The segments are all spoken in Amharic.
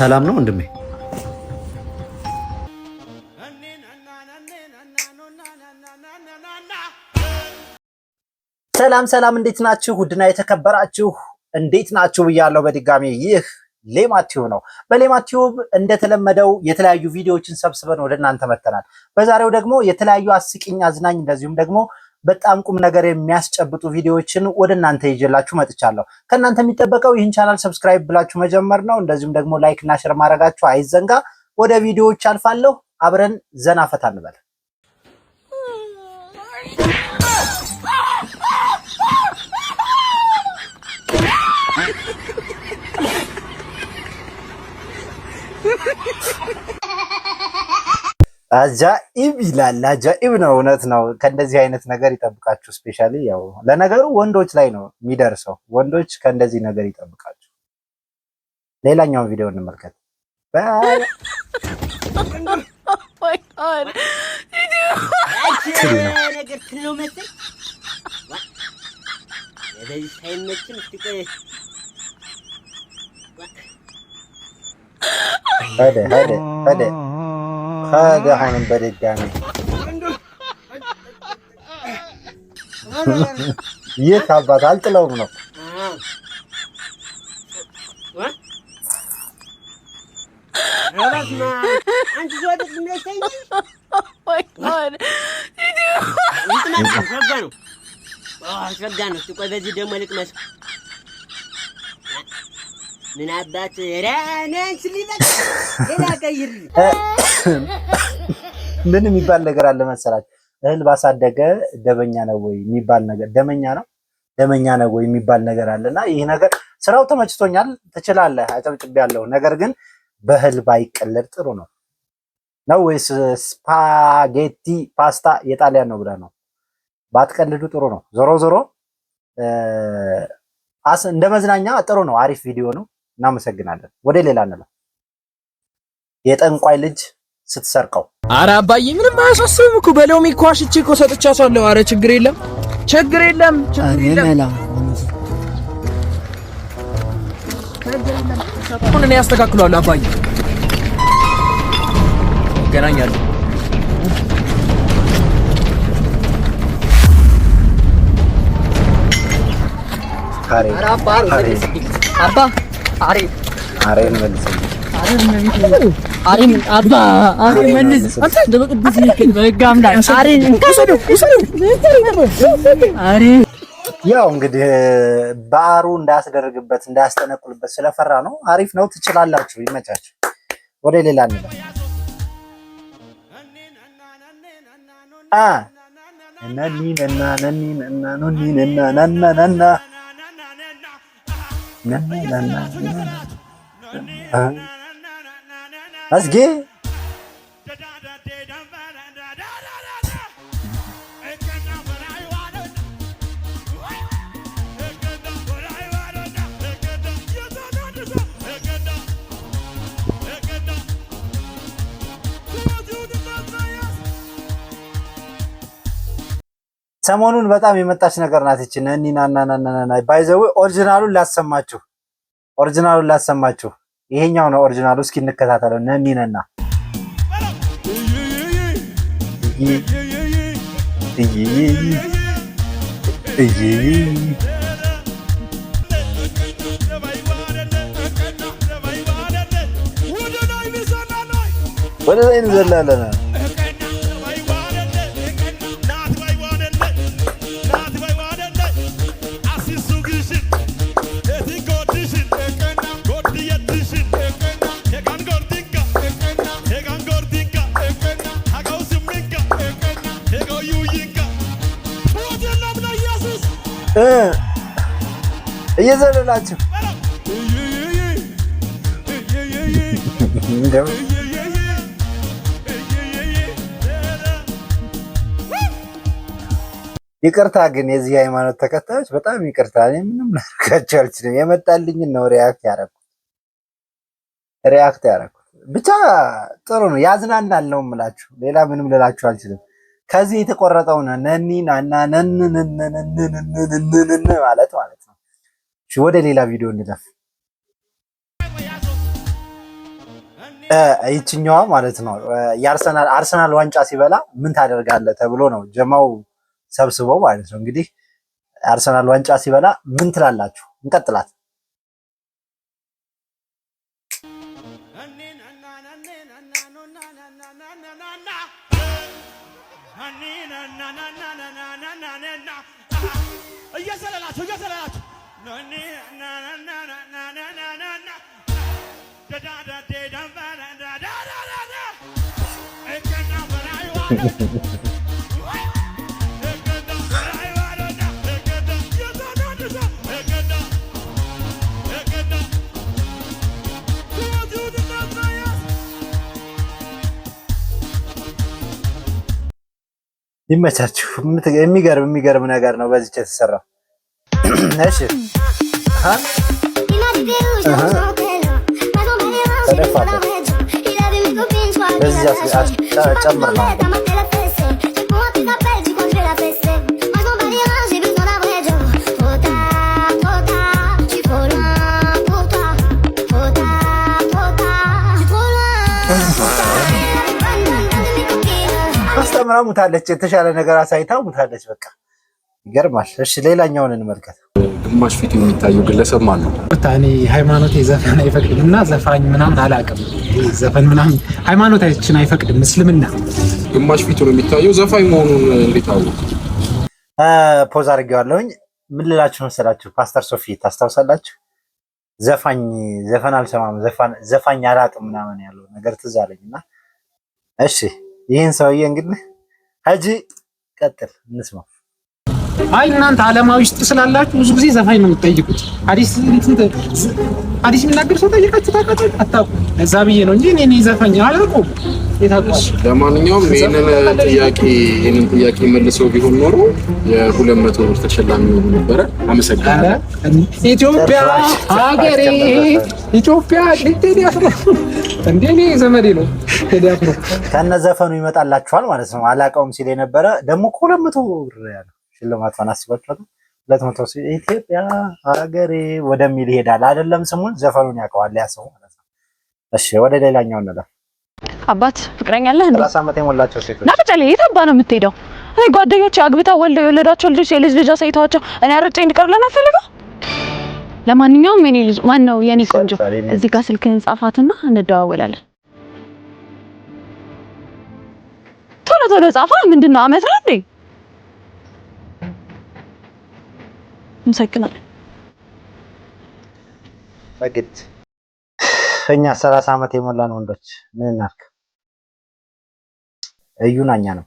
ሰላም ነው ወንድሜ? ሰላም እንዴት ናችሁ? ውድና የተከበራችሁ እንዴት ናችሁ ብያለሁ በድጋሚ። ይህ ሌማት ቲዩብ ነው። በሌማት ቲዩብ እንደተለመደው የተለያዩ ቪዲዮዎችን ሰብስበን ወደ እናንተ መተናል። በዛሬው ደግሞ የተለያዩ አስቂኝ፣ አዝናኝ እንደዚሁም ደግሞ በጣም ቁም ነገር የሚያስጨብጡ ቪዲዮዎችን ወደ እናንተ ይዤላችሁ መጥቻለሁ። ከእናንተ የሚጠበቀው ይህን ቻናል ሰብስክራይብ ብላችሁ መጀመር ነው። እንደዚሁም ደግሞ ላይክ እና ሼር ማድረጋችሁ አይዘንጋ። ወደ ቪዲዮዎች አልፋለሁ። አብረን ዘና ፈታ እንበል። አጃኢብ ይላል። አጃኢብ ነው፣ እውነት ነው። ከእንደዚህ አይነት ነገር ይጠብቃችሁ። ስፔሻሊ ያው ለነገሩ ወንዶች ላይ ነው የሚደርሰው። ወንዶች ከእንደዚህ ነገር ይጠብቃችሁ። ሌላኛውን ቪዲዮ እንመልከት። هذا አሁንም በድጋሚ ይህ አባት አልጥለውም ነው። ምን አባት ራናንስ ሊመጣ ለላቀይር ምን የሚባል ነገር አለ መሰላችሁ? እህል ባሳደገ ደበኛ ነው ወይ የሚባል ነገር፣ ደመኛ ነው ወይ የሚባል ነገር አለና ይህ ነገር ስራው ተመችቶኛል። ትችላለህ፣ አጨብጭቤያለሁ። ነገር ግን በእህል ባይቀለድ ጥሩ ነው ወይስ ስፓጌቲ ፓስታ የጣሊያን ነው ብለህ ነው? ባትቀልዱ ጥሩ ነው። ዞሮ እንደ መዝናኛ ጥሩ ነው። አሪፍ ቪዲዮ ነው። እናመሰግናለን። ወደ ሌላ እንላ። የጠንቋይ ልጅ ስትሰርቀው። ኧረ አባዬ ምንም አያሳስብም እኮ በሎሚ እኮ አሽቼ እኮ ሰጥቻታለሁ። ኧረ ችግር የለም። አሁን እኔ ያስተካክለዋለሁ አባዬ። ገናኛለሁ። ያው እንግዲህ ባሩ እንዳያስደርግበት እንዳያስጠነቁልበት ስለፈራ ነው። አሪፍ ነው። ትችላላችሁ። ይመቻችሁ። ወደ ሌላ እንበል። አስጌ ሰሞኑን በጣም የመጣች ነገር ናት እቺ ነኒናናናና ባይዘው ኦሪጂናሉን ላሰማችሁ። ይሄኛው ነው ኦሪጂናሉ። እስኪ እንከታተለው። ነኒነና ወደ ላይ እንዘላለና እየዘለላችሁ ይቅርታ ግን የዚህ ሃይማኖት ተከታዮች በጣም ይቅርታ። እኔ ምንም ላደርጋቸው አልችልም። የመጣልኝን ነው ሪያክት ያደረኩት። ብቻ ጥሩ ነው፣ ያዝናናል ነው የምላችሁ። ሌላ ምንም ልላችሁ አልችልም። ከዚህ የተቆረጠው ነው ነኒና እና ነን ማለት ነው። እሺ ወደ ሌላ ቪዲዮ እንለፍ። ይችኛዋ ማለት ነው አርሰናል ዋንጫ ሲበላ ምን ታደርጋለህ ተብሎ ነው ጀማው ሰብስበው ማለት ነው። እንግዲህ አርሰናል ዋንጫ ሲበላ ምን ትላላችሁ? እንቀጥላት። ይመቻችሁ። የሚገርም ነገር ነው በዚህ የተሰራው። እሺ በዚህ ጨምር ነው አስተምራ ሙታለች። የተሻለ ነገር አሳይታ ሙታለች። በቃ ይገርማል። እሺ ሌላኛውን እንመልከት። ግማሽ ፊት የሚታየው ግለሰብ ማን ነው? እኔ ሃይማኖቴ ዘፈን አይፈቅድምና ዘፋኝ ምናምን አላውቅም። ዘፈን ምናምን ሃይማኖታችን አይፈቅድም። እስልምና ግማሽ ፊቱ ነው የሚታየው። ዘፋኝ መሆኑን እንዴት አወቁ? ፖዝ አድርጌዋለሁኝ። ምን ልላችሁ መሰላችሁ? ፓስተር ሶፊ ታስታውሳላችሁ? ዘፈን አልሰማም ዘፋኝ አላውቅም ምናምን ያለው ነገር ትዝ አለኝና እሺ ይህን ሰውዬ እንግዲህ ሀጂ ቀጥል እንስማው። አይ እናንተ ዓለማዊ ውስጥ ስላላችሁ ብዙ ጊዜ ዘፋኝ ነው የምትጠይቁት። ሐዲስ የሚናገር ሰው ጠይቃችሁ ታውቃላችሁ? አታውቁም። እዛ ብዬ ነው እንጂ እኔ ዘፋኝ አላውቅም። የታውቁሽ። ለማንኛውም ይሄንን ጥያቄ መልሰው ቢሆን ኖሮ የ200 ብር ተሸላሚ ሆኖ ነበረ። አመሰግናለሁ። ኢትዮጵያ ሀገሬ ኢትዮጵያ ዲቴል ያፍሮ እንደኔ ዘመዴ ነው ተዳፍሮ ከነ ዘፈኑ ይመጣላችኋል ማለት ነው። አላውቀውም ሲል የነበረ ደግሞ 200 ብር ያለው ሽልማቷን አስባችኋል። 200 ሲል ኢትዮጵያ ሀገሬ ወደሚል ይሄዳል አይደለም። ስሙን ዘፈኑን ያውቀዋል ያሰው ማለት ነው። እሺ ወደ ሌላኛው እንለፍ። አባት ፍቅረኛ አለህ እንዴ? 30 ዓመት የሞላቸው ሴቶች ናፈጫለ የታባ ነው የምትሄደው? እኔ ጓደኞቼ አግብታ ወልደው የወለዳቸው ልጆች የልጅ ልጅ አሳይተዋቸው እኔ አርጬ እንድቀርለን አፈልገው። ለማንኛውም የኔ ልጅ ማን ነው የኔ ቆንጆ? እዚህ ጋር ስልክህን ጻፋትና እንደዋወላለን። ቶሎ ጻፋ። ምንድነው አመት ነው እንዴ? እንሰክናለን በግድ እኛ 30 ዓመት የሞላን ወንዶች ምን እናድርግ? እዩናኛ ነው።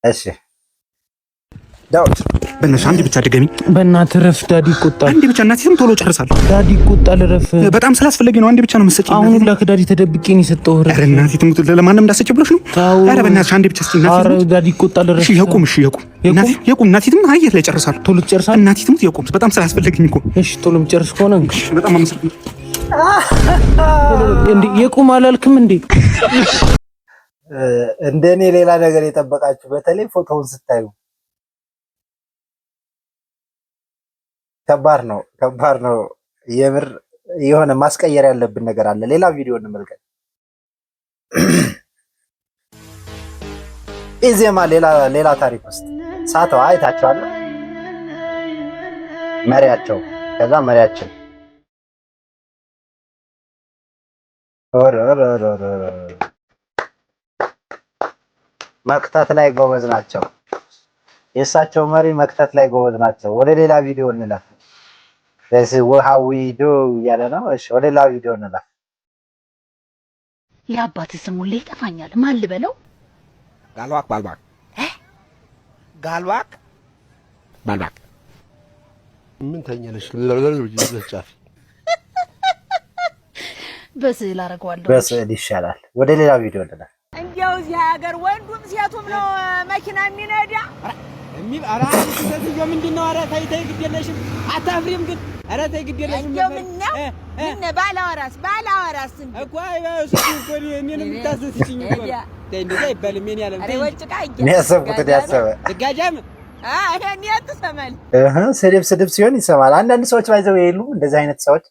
እሺ ዳውት በእናትህ አንዴ ብቻ ድገሚ። በእናትህ ረፍ። ዳዲ ይቆጣል። አንዴ ብቻ እናትህም ቶሎ ጨርሳለሁ። ዳዲ ይቆጣል። ረፍ። በጣም ስላስፈለገኝ ነው። አንዴ ብቻ ነው የምትሰጪኝ። አሁን ሁላ ከዳዲ ተደብቄ ነው የሰጠው። ረፍ። ኧረ እናትህ ትሙት ለማንም እንዳሰጭ ብለሽ ነው? ኧረ በእናትሽ አንዴ ብቻ እስኪ እናትህ። ኧረ ዳዲ ይቆጣል። ረፍ። እሺ የቁም እናትህ የቁም እናትህ አየር ላይ ጨርሳለሁ። ቶሎ ጨርሳለሁ። እናትህ ትሙት የቁም በጣም ስላስፈለገኝ እኮ። እሺ ቶሎ ጨርስ ከሆነ እሺ በጣም አመሰግናለሁ። እንዴ የቁም አላልክም እንዴ? እንደኔ ሌላ ነገር የጠበቃችሁ በተለይ ፎቶውን ስታዩ ከባድ ነው። የምር የሆነ ማስቀየር ያለብን ነገር አለ። ሌላ ቪዲዮ እንመልከት። ኢዜማ ሌላ ታሪክ ውስጥ ሳተዋ አይታችኋል። መሪያቸው ከዛ መሪያችን መክተት ላይ ጎበዝ ናቸው። የእሳቸው መሪ መክተት ላይ ጎበዝ ናቸው። ወደ ሌላ ቪዲዮ እንለፍ። ውሃዊ ዱ እያለ ነው። እሺ ወደ ሌላ ቪዲዮ እንለፍ። የአባትህ ስሙ ላይ ይጠፋኛል። ማን ልበለው? ጋልባክ ባልባክ ጋልባክ ባልባክ ምን ተኛለሽ? ለጫፊ በስዕል አደርገዋለሁ። በስዕል ይሻላል። ወደ ሌላ ቪዲዮ እንለፍ። እንዲያው እዚህ ሀገር ወንዱም ሴቱም ነው መኪና የሚነዳ ኧረ ሴትዮ ምንድን ነው? ኧረ ተይ ግድ የለሽም። አታፍሪም ግን? ኧረ ተይ ግድ የለሽም። እንደው ምነው ባላወራስ እንዴ እኮ አይባዩ እኮ እኔንም የምታስደስችኝ እኮ እንደዛ ይባልም የኔ ያለም አሬ ወጭቃ እኔ ያሰብኩት ያሰበ ድጋጃም ይሄን ያትሰማል ስድብ ሲሆን ይሰማል። አንዳንድ ሰዎች ባይዘው የሉ እንደዚህ አይነት ሰዎች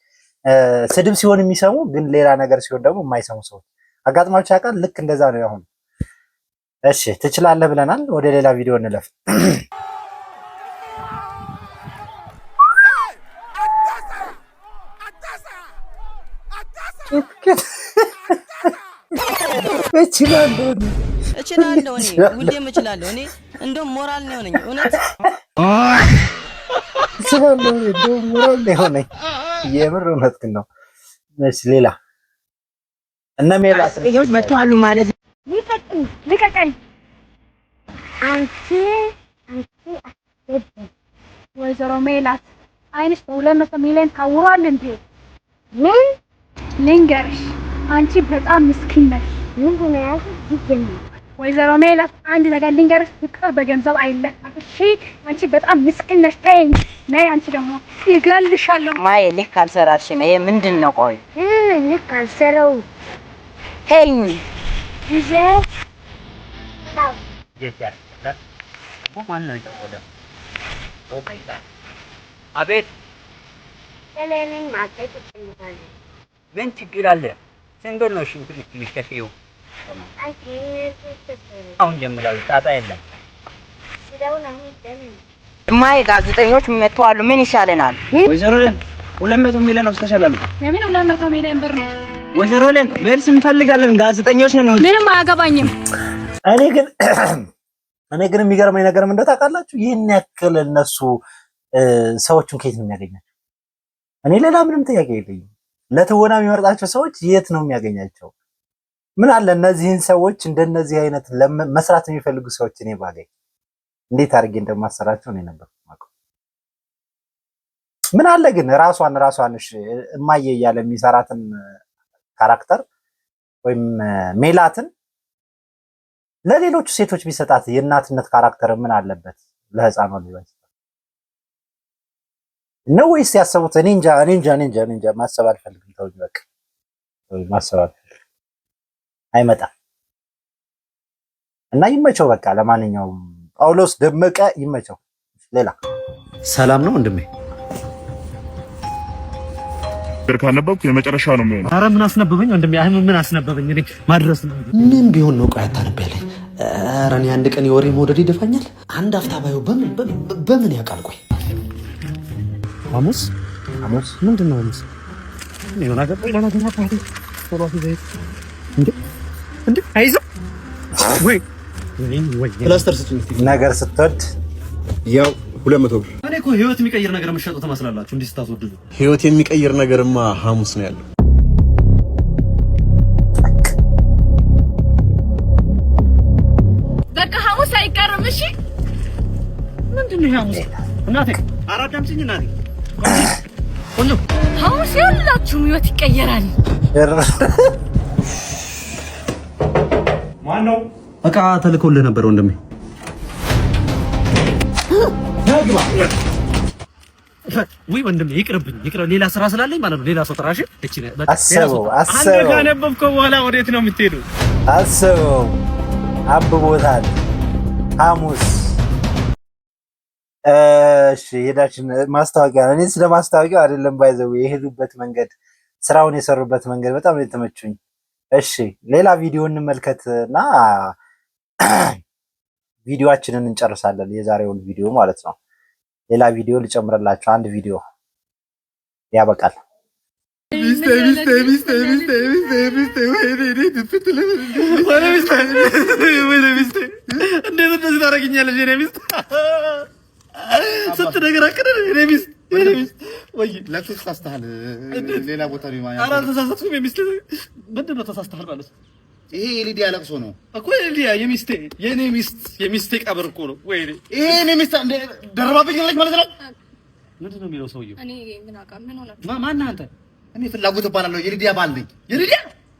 ስድብ ሲሆን የሚሰሙ ግን ሌላ ነገር ሲሆን ደግሞ የማይሰሙ ሰዎች አጋጥማችሁ ያውቃል? ልክ እንደዛ ነው ያሁን። እሺ ትችላለህ ብለናል። ወደ ሌላ ቪዲዮ እንለፍ። እችላለሁ እኔ ሁሌም እችላለሁ። እኔ እንደውም ሞራል ነው የሆነኝ እውነት ሞራል ነው የሆነኝ የምር እውነት ግን ነው። እሺ ሌላ እነ ሜላት ይሄው መጥቷሉ ማለት ልቀቀኝ። አንቺ ወይዘሮ ሜላት አይንሽ በ200 ሚሊዮን ታውሯል እንዴ? ምን ልንገርሽ፣ አንቺ በጣም ምስኪን ነሽ። ምንድን ነው ያልኩት? ወይዘሮ ሜላት አንድ ነገር ልንገርሽ፣ ፍቅር በገንዘብ አይለካም። እሺ አንቺ በጣም ምስኪን ነሽ። ተይኝ። ነይ አንቺ ደግሞ ይገልሻለሁ። ማይ ልክ አልሰራሽም። ይሄ ምንድን ነው? ቆይ ልክ አልሰራው። ተይኝ ይዘ አቤት ለኔን ማቀጥ ይችላል። ምን ችግር አለ? ስንት ብር ነው ሽንት የሚከፍይው? አሁን ጀምራለሁ። ጣጣ የለም። እማዬ ጋዜጠኞች መጥተዋል። ምን ይሻለናል? ወይዘሮ ለን 200 ሚሊዮን ወስደሻል። ለምን 200 ሚሊዮን ብር ነው? ወይዘሮ ለን መልስ እንፈልጋለን። ጋዜጠኞች ነን። ምንም አያገባኝም። እኔ ግን የሚገርመኝ ነገር ምን ታውቃላችሁ? ይህን ያክል እነሱ ሰዎቹን ከየት ነው የሚያገኛቸው? እኔ ሌላ ምንም ጥያቄ የለኝም። ለትወና የሚመርጣቸው ሰዎች የት ነው የሚያገኛቸው? ምን አለ እነዚህን ሰዎች እንደነዚህ አይነት መስራት የሚፈልጉ ሰዎች እኔ ባገኝ እንዴት አድርጌ እንደማሰራቸው ነው ነበር ማቀው። ምን አለ ግን ራሷን እማዬ እያለ የሚሰራትን ካራክተር ወይም ሜላትን ለሌሎች ሴቶች ቢሰጣት የእናትነት ካራክተር ምን አለበት? ለህፃኗ ሊሆን ነው ወይስ ያሰቡት? እኔ እንጃ ማሰብ አልፈልግም። ተውኝ በቃ ማሰብ አልፈልግም። አይመጣም እና ይመቸው በቃ። ለማንኛውም ጳውሎስ ደመቀ ይመቸው። ሌላ ሰላም ነው ወንድሜ። ካነበብኩ የመጨረሻ ነው የሚሆነው። ኧረ ምን አስነበበኝ ወንድሜ? አይ ምን አስነበበኝ? እኔ ማድረስ ነው ምን ቢሆን ነው? ቆይ አታነብልኝ። ኧረ እኔ አንድ ቀን የወሬ መውደድ ይደፋኛል። አንድ አፍታ ባየው በምን ያውቃል? ቆይ ሐሙስ ምንድን ነው ሐሙስ? ምን አገባኝ ለነገር አባቴ ቶሎፊ ዘይት እንዴ አይዞህ ወይ ፕላስተር ስጭኝ ነገር ስትወድ ያው 200 ብር። እኔ እኮ ህይወት የሚቀይር ነገር የምትሸጡ ትመስላላችሁ እንዲህ ስታስወድዱ። ህይወት የሚቀይር ነገርማ ሐሙስ ነው ያለው። በቃ ሐሙስ አይቀርም። እሺ ምንድን ነው ሐሙስ? እናቴ አራዳምጪኝ እናቴ ቆንጆ ሐሙስ ሁላችሁም ህይወት ይቀየራል። ማነው? እቃ ተልኮልህ ነበር ወንድሜ። ወይ ወንድሜ ይቅርብኝ፣ ሌላ ስራ ስላለኝ ማለት ነው። ሌላ ሰው ጥራሽ። እቺ አሰበው አንተ ካነበብከው በኋላ ወዴት ነው የምትሄዱ? አሰበው አብቦታል ሐሙስ። እሺ ሄዳችን ማስታወቂያ ነው። እኔ ስለ ማስታወቂያው አይደለም ባይዘው የሄዱበት መንገድ፣ ስራውን የሰሩበት መንገድ በጣም ነው የተመቹኝ። እሺ ሌላ ቪዲዮ እንመልከትና ቪዲዮአችንን እንጨርሳለን። የዛሬውን ቪዲዮ ማለት ነው። ሌላ ቪዲዮ ልጨምርላችሁ። አንድ ቪዲዮ ያበቃል። ስንት ነገር አቀረን እኔ ሚስት ወይ ለክስ ታስተሃል ሌላ ቦታ ነው ማለት። ኧረ ተሳሳትኩ። የሚስት ምንድን ነው ተሳስተሃል ማለት? ይሄ የሊዲያ ለቅሶ ነው እኮ። የሊዲያ የሚስቴ ቀብር እኮ ነው። ወይ ይሄ እኔ ሚስት ደርባብኝ ነች ማለት ነው። ምንድን ነው የሚለው ሰውዬው? እኔ ምን አውቃ ምን ሆነ? ማን አንተ? እኔ ፍላጎት እባላለሁ። የሊዲያ ባል ነኝ።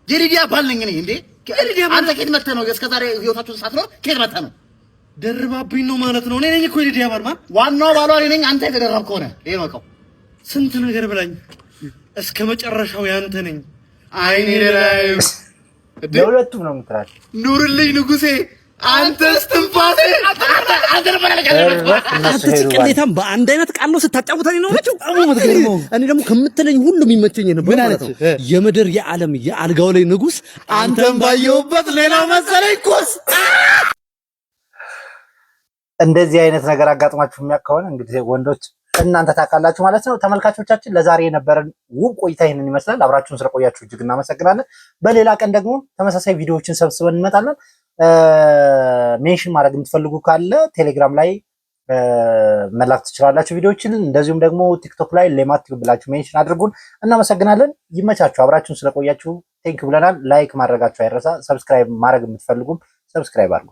የሊዲያ ባል ነኝ እኔ። እንዴ አንተ ከየት መተህ ነው? እስከ ዛሬ ህይወታችሁን ሳትኖር ከየት መተህ ነው? ደርባብኝ ነው ማለት ነው። እኔ ነኝ እኮ የሊዲያ ባል። ማን? ዋናው ባሏ እኔ ነኝ። አንተ የተደረብክ ሆነ ይሄ ነው። ስንት ነገር ብላኝ እስከ መጨረሻው ያንተ ነኝ። አይኔ ላይ ለሁለቱም ነው የምትላቸው። ኑርልኝ ንጉሴ አንተ እስትንፋሴ ቅሌታም በአንድ አይነት ቃል ነው ስታጫውተኝ ነው ማለት ነው። እኔ ደግሞ ከምትለኝ ሁሉ የሚመቸኝ ነበር ማለት ነው። የምድር የዓለም የአልጋው ላይ ንጉስ አንተም ባየሁበት ሌላ መሰለኝ ኩስ። እንደዚህ አይነት ነገር አጋጥማችሁ የሚያውቅ ከሆነ እንግዲህ ወንዶች እናንተ ታውቃላችሁ ማለት ነው። ተመልካቾቻችን ለዛሬ የነበረን ውብ ቆይታ ይህንን ይመስላል። አብራችሁን ስለቆያችሁ እጅግ እናመሰግናለን። በሌላ ቀን ደግሞ ተመሳሳይ ቪዲዮዎችን ሰብስበን እንመጣለን። ሜንሽን ማድረግ የምትፈልጉ ካለ ቴሌግራም ላይ መላክ ትችላላችሁ ቪዲዮዎችን። እንደዚሁም ደግሞ ቲክቶክ ላይ ሌማቲው ብላችሁ ሜንሽን አድርጉን። እናመሰግናለን። ይመቻችሁ። አብራችሁን ስለቆያችሁ ቴንክ ብለናል። ላይክ ማድረጋችሁ አይረሳ። ሰብስክራይብ ማድረግ የምትፈልጉም ሰብስክራይብ አድርጉ።